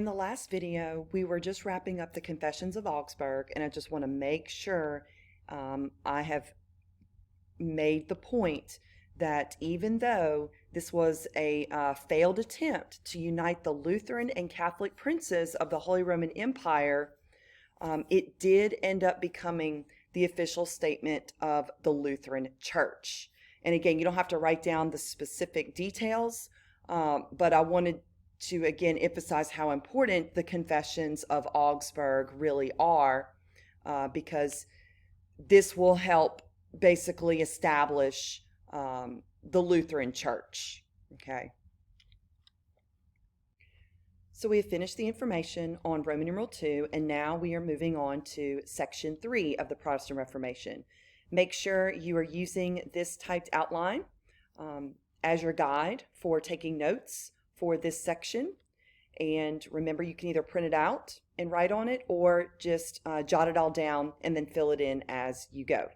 In the last video, we were just wrapping up the Confessions of Augsburg, and I just want to make sure I have made the point that even though this was a failed attempt to unite the Lutheran and Catholic princes of the Holy Roman Empire, it did end up becoming the official statement of the Lutheran Church. And again, you don't have to write down the specific details, but I wanted to again emphasize how important the Confessions of Augsburg really are, because this will help basically establish the Lutheran Church. Okay. So we have finished the information on Roman numeral 2, and now we are moving on to section 3 of the Protestant Reformation. Make sure you are using this typed outline as your guide for taking notes for this section. And remember, you can either print it out and write on it, or just jot it all down and then fill it in as you go.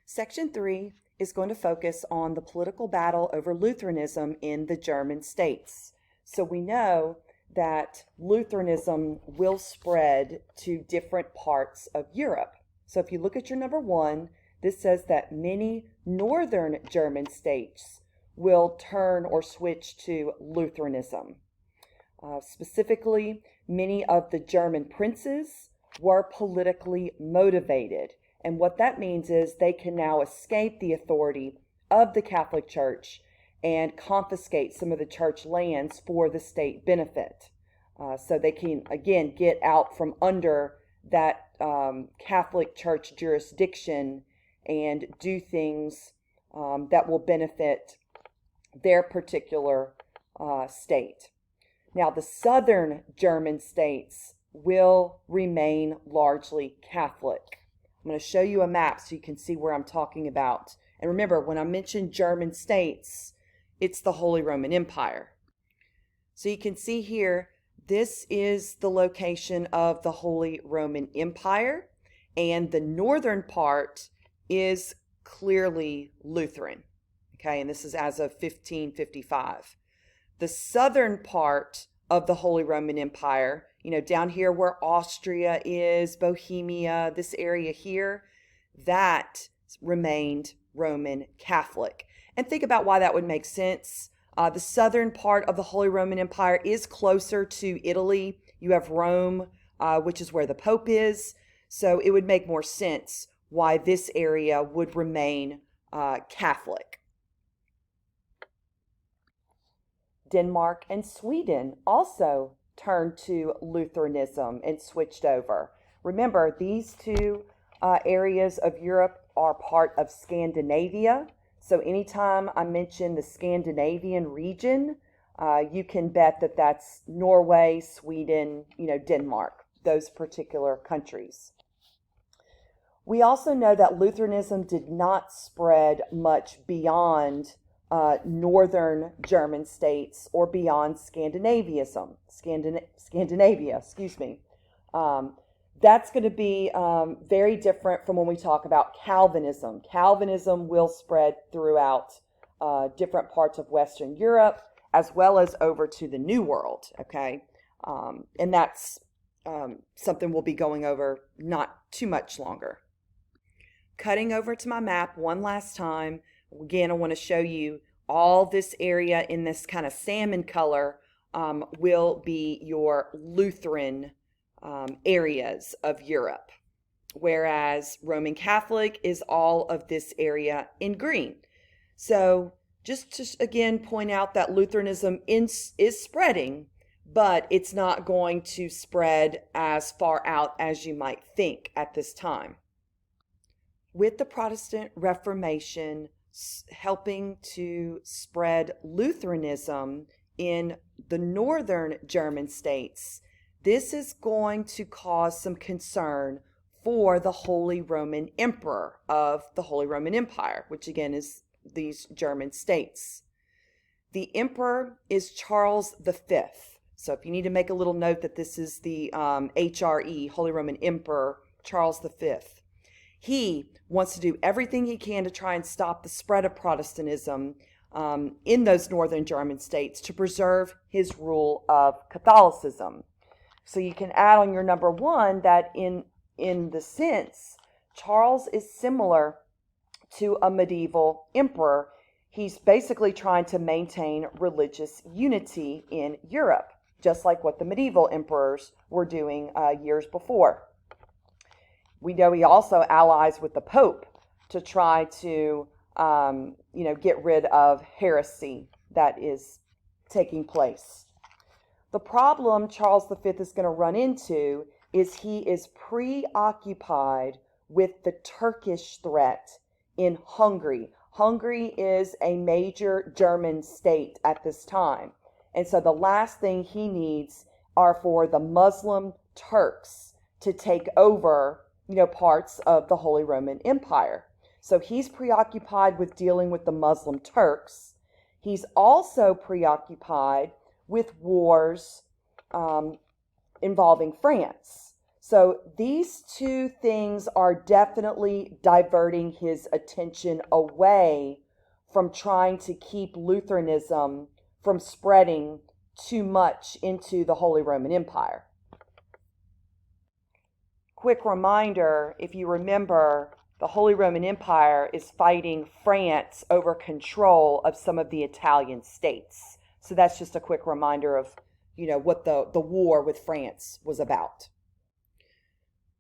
Section 3 is going to focus on the political battle over Lutheranism in the German states. So we know that Lutheranism will spread to different parts of Europe. So if you look at your number 1, this says that many northern German states will turn or switch to Lutheranism. Specifically, many of the German princes were politically motivated. And what that means is they can now escape the authority of the Catholic Church and confiscate some of the church lands for the state benefit. So they can, again, get out from under that Catholic Church jurisdiction and do things that will benefit their particular state. Now, the southern German states will remain largely Catholic. I'm going to show you a map so you can see where I'm talking about. And remember, when I mention German states, it's the Holy Roman Empire. So you can see here, this is the location of the Holy Roman Empire, and the northern part is clearly Lutheran. Okay, and this is as of 1555. The southern part of the Holy Roman Empire, down here where Austria is, Bohemia, this area here, that remained Roman Catholic. And think about why that would make sense. The southern part of the Holy Roman Empire is closer to Italy. You have Rome, which is where the Pope is. So it would make more sense why this area would remain Catholic. Denmark and Sweden also turned to Lutheranism and switched over. Remember, these two areas of Europe are part of Scandinavia. So anytime I mention the Scandinavian region, you can bet that that's Norway, Sweden, Denmark, those particular countries. We also know that Lutheranism did not spread much beyond northern German states or beyond Scandinavia, that's going to be very different from when we talk about Calvinism. Calvinism will spread throughout different parts of Western Europe, as well as over to the New World, okay? And that's something we'll be going over not too much longer. Cutting over to my map one last time. Again, I want to show you all this area in this kind of salmon color will be your Lutheran areas of Europe, whereas Roman Catholic is all of this area in green. So just to again point out that Lutheranism is spreading, but it's not going to spread as far out as you might think at this time. With the Protestant Reformation helping to spread Lutheranism in the northern German states, this is going to cause some concern for the Holy Roman Emperor of the Holy Roman Empire, which again is these German states. The emperor is Charles V. So if you need to make a little note that this is the HRE, Holy Roman Emperor Charles V. He wants to do everything he can to try and stop the spread of Protestantism in those northern German states to preserve his rule of Catholicism. So you can add on your number one that in the sense, Charles is similar to a medieval emperor. He's basically trying to maintain religious unity in Europe, just like what the medieval emperors were doing years before. We know he also allies with the Pope to try to, get rid of heresy that is taking place. The problem Charles V is going to run into is he is preoccupied with the Turkish threat in Hungary. Hungary is a major German state at this time. And so the last thing he needs are for the Muslim Turks to take over, parts of the Holy Roman Empire. So he's preoccupied with dealing with the Muslim Turks. He's also preoccupied with wars involving France. So these two things are definitely diverting his attention away from trying to keep Lutheranism from spreading too much into the Holy Roman Empire. Quick reminder, if you remember, the Holy Roman Empire is fighting France over control of some of the Italian states. So that's just a quick reminder of, what the war with France was about.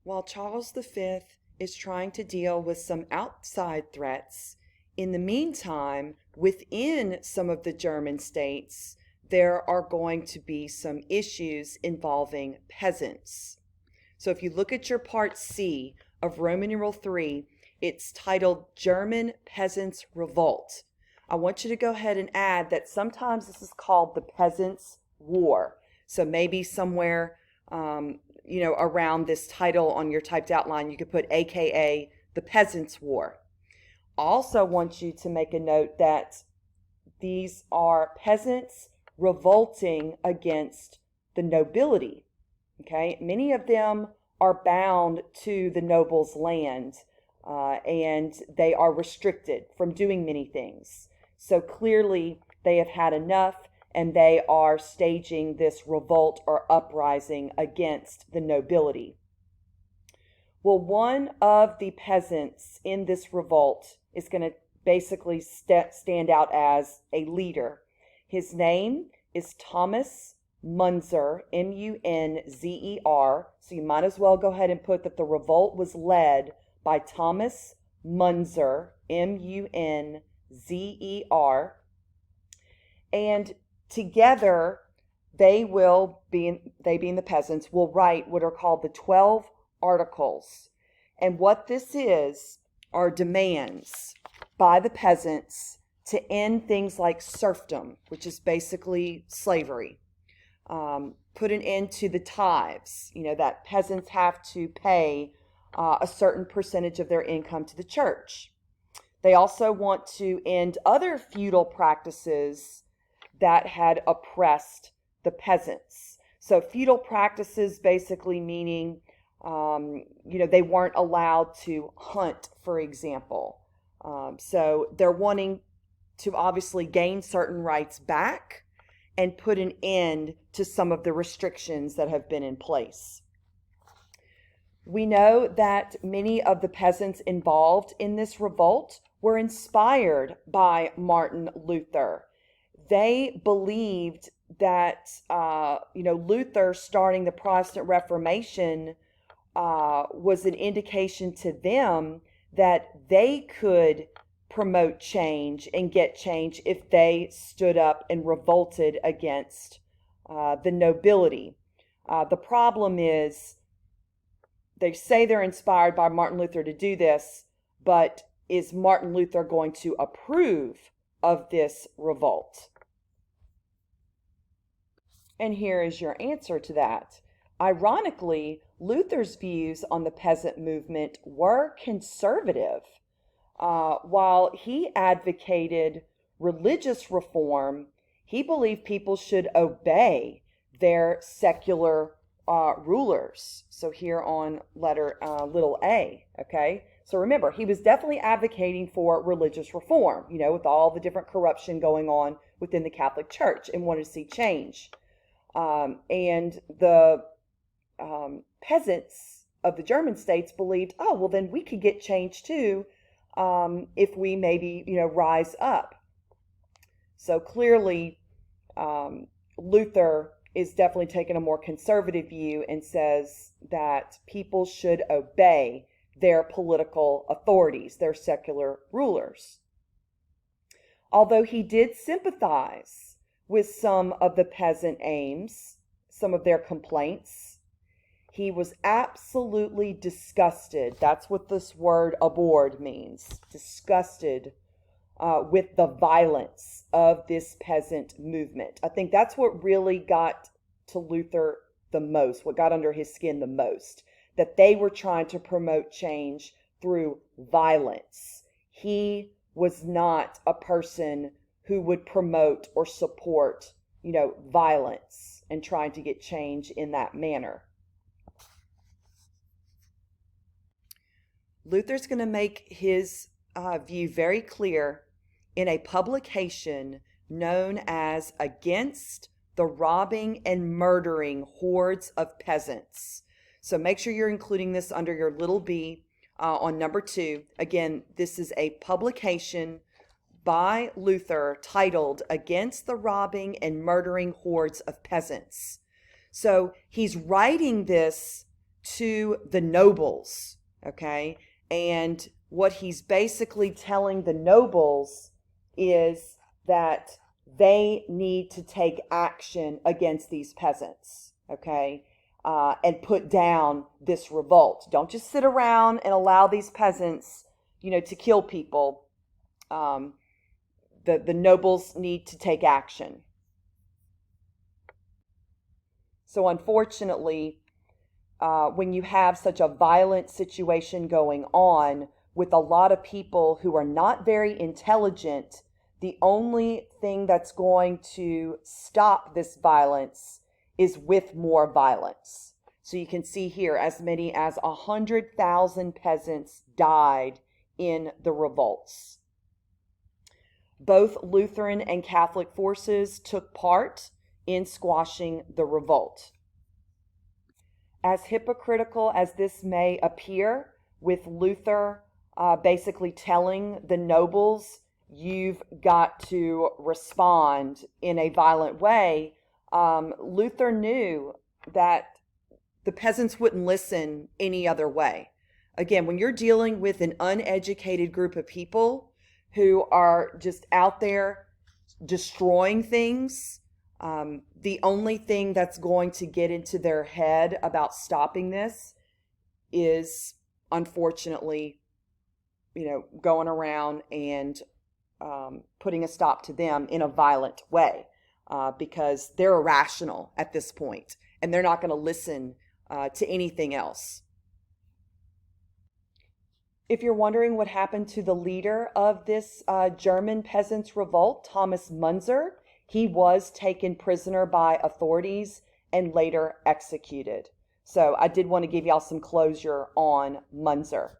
While Charles V is trying to deal with some outside threats, in the meantime, within some of the German states, there are going to be some issues involving peasants. So if you look at your part C of Roman numeral 3, it's titled German Peasants' Revolt. I want you to go ahead and add that sometimes this is called the Peasants' War. So maybe somewhere around this title on your typed outline, you could put AKA the Peasants' War. Also want you to make a note that these are peasants revolting against the nobility. Okay, many of them are bound to the noble's land and they are restricted from doing many things. So clearly they have had enough and they are staging this revolt or uprising against the nobility. Well, one of the peasants in this revolt is going to basically stand out as a leader. His name is Thomas Munzer, Munzer. So you might as well go ahead and put that the revolt was led by Thomas Munzer, Munzer. And together, they being the peasants, will write what are called the 12 Articles. And what this is are demands by the peasants to end things like serfdom, which is basically slavery. Put an end to the tithes, that peasants have to pay a certain percentage of their income to the church. They also want to end other feudal practices that had oppressed the peasants. So feudal practices basically meaning, they weren't allowed to hunt, for example. So they're wanting to obviously gain certain rights back and put an end to some of the restrictions that have been in place. We know that many of the peasants involved in this revolt were inspired by Martin Luther. They believed that, Luther starting the Protestant Reformation was an indication to them that they could promote change and get change if they stood up and revolted against the nobility. The problem is they say they're inspired by Martin Luther to do this, but is Martin Luther going to approve of this revolt? And here is your answer to that. Ironically, Luther's views on the peasant movement were conservative. While he advocated religious reform, he believed people should obey their secular rulers. So here on letter little a, okay? So remember, he was definitely advocating for religious reform, with all the different corruption going on within the Catholic Church, and wanted to see change. And the peasants of the German states believed, oh, well, then we could get change too, if we maybe, rise up. So clearly, Luther is definitely taking a more conservative view and says that people should obey their political authorities, their secular rulers. Although he did sympathize with some of the peasant aims, some of their complaints, he was absolutely disgusted. That's what this word abhorred means. Disgusted with the violence of this peasant movement. I think that's what really got to Luther the most, what got under his skin the most, that they were trying to promote change through violence. He was not a person who would promote or support, violence and trying to get change in that manner. Luther's going to make his view very clear in a publication known as Against the Robbing and Murdering Hordes of Peasants. So make sure you're including this under your little b on number 2. Again, this is a publication by Luther titled Against the Robbing and Murdering Hordes of Peasants. So he's writing this to the nobles, okay? And what he's basically telling the nobles is that they need to take action against these peasants, okay? And put down this revolt. Don't just sit around and allow these peasants, to kill people. The nobles need to take action. So unfortunately, when you have such a violent situation going on with a lot of people who are not very intelligent, the only thing that's going to stop this violence is with more violence. So you can see here as many as 100,000 peasants died in the revolts. Both Lutheran and Catholic forces took part in squashing the revolt. As hypocritical as this may appear, with Luther basically telling the nobles, you've got to respond in a violent way, Luther knew that the peasants wouldn't listen any other way. Again, when you're dealing with an uneducated group of people who are just out there destroying things, the only thing that's going to get into their head about stopping this is, unfortunately, going around and putting a stop to them in a violent way, because they're irrational at this point and they're not going to listen to anything else. If you're wondering what happened to the leader of this German peasants' revolt, Thomas Munzer, he was taken prisoner by authorities and later executed. So I did want to give y'all some closure on Munzer.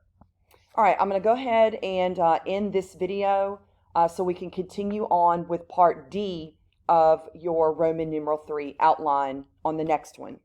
All right, I'm going to go ahead and end this video so we can continue on with part D of your Roman numeral 3 outline on the next one.